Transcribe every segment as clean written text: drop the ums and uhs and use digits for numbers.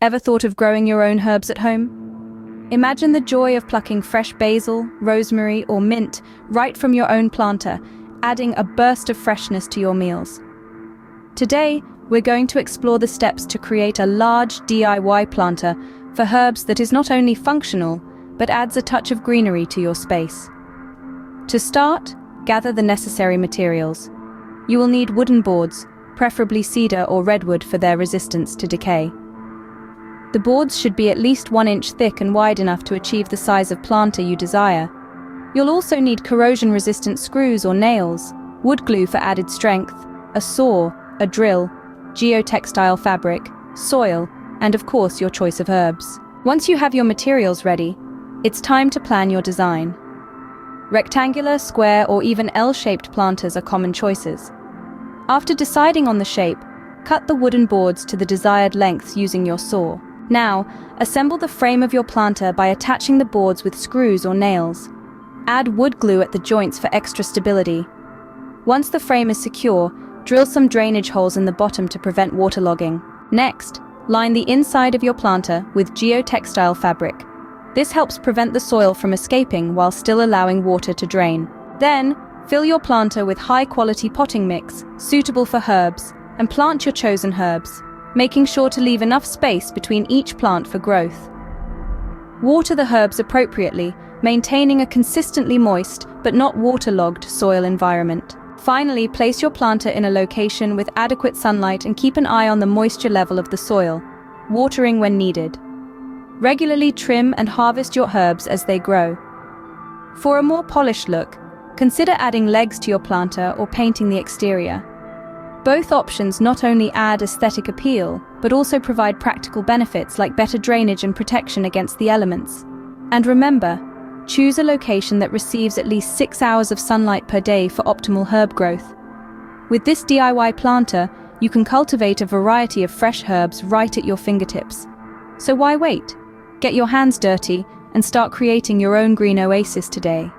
Ever thought of growing your own herbs at home? Imagine the joy of plucking fresh basil, rosemary, or mint right from your own planter, adding a burst of freshness to your meals. Today, we're going to explore the steps to create a large DIY planter for herbs that is not only functional, but adds a touch of greenery to your space. To start, gather the necessary materials. You will need wooden boards, preferably cedar or redwood for their resistance to decay. The boards should be at least 1 inch thick and wide enough to achieve the size of planter you desire. You'll also need corrosion-resistant screws or nails, wood glue for added strength, a saw, a drill, geotextile fabric, soil, and of course your choice of herbs. Once you have your materials ready, it's time to plan your design. Rectangular, square, or even L-shaped planters are common choices. After deciding on the shape, cut the wooden boards to the desired lengths using your saw. Now, assemble the frame of your planter by attaching the boards with screws or nails. Add wood glue at the joints for extra stability. Once the frame is secure, drill some drainage holes in the bottom to prevent waterlogging. Next, line the inside of your planter with geotextile fabric. This helps prevent the soil from escaping while still allowing water to drain. Then, fill your planter with high-quality potting mix, suitable for herbs, and plant your chosen herbs, making sure to leave enough space between each plant for growth. Water the herbs appropriately, maintaining a consistently moist but not waterlogged soil environment. Finally, place your planter in a location with adequate sunlight and keep an eye on the moisture level of the soil, watering when needed. Regularly trim and harvest your herbs as they grow. For a more polished look, consider adding legs to your planter or painting the exterior. Both options not only add aesthetic appeal, but also provide practical benefits like better drainage and protection against the elements. And remember, choose a location that receives at least 6 hours of sunlight per day for optimal herb growth. With this DIY planter, you can cultivate a variety of fresh herbs right at your fingertips. So why wait? Get your hands dirty and start creating your own green oasis today.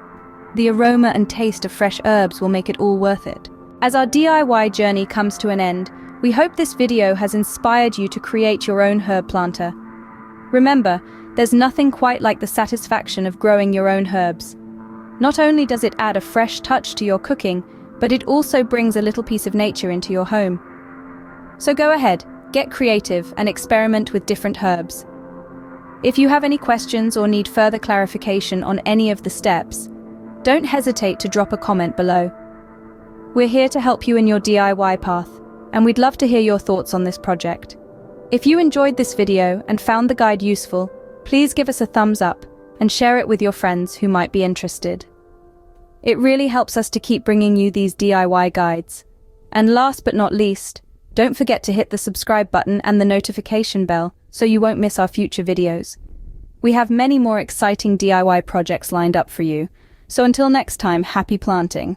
The aroma and taste of fresh herbs will make it all worth it. As our DIY journey comes to an end, we hope this video has inspired you to create your own herb planter. Remember, there's nothing quite like the satisfaction of growing your own herbs. Not only does it add a fresh touch to your cooking, but it also brings a little piece of nature into your home. So go ahead, get creative and experiment with different herbs. If you have any questions or need further clarification on any of the steps, don't hesitate to drop a comment below. We're here to help you in your DIY path, and we'd love to hear your thoughts on this project. If you enjoyed this video and found the guide useful, please give us a thumbs up and share it with your friends who might be interested. It really helps us to keep bringing you these DIY guides. And last but not least, don't forget to hit the subscribe button and the notification bell so you won't miss our future videos. We have many more exciting DIY projects lined up for you, so until next time, happy planting!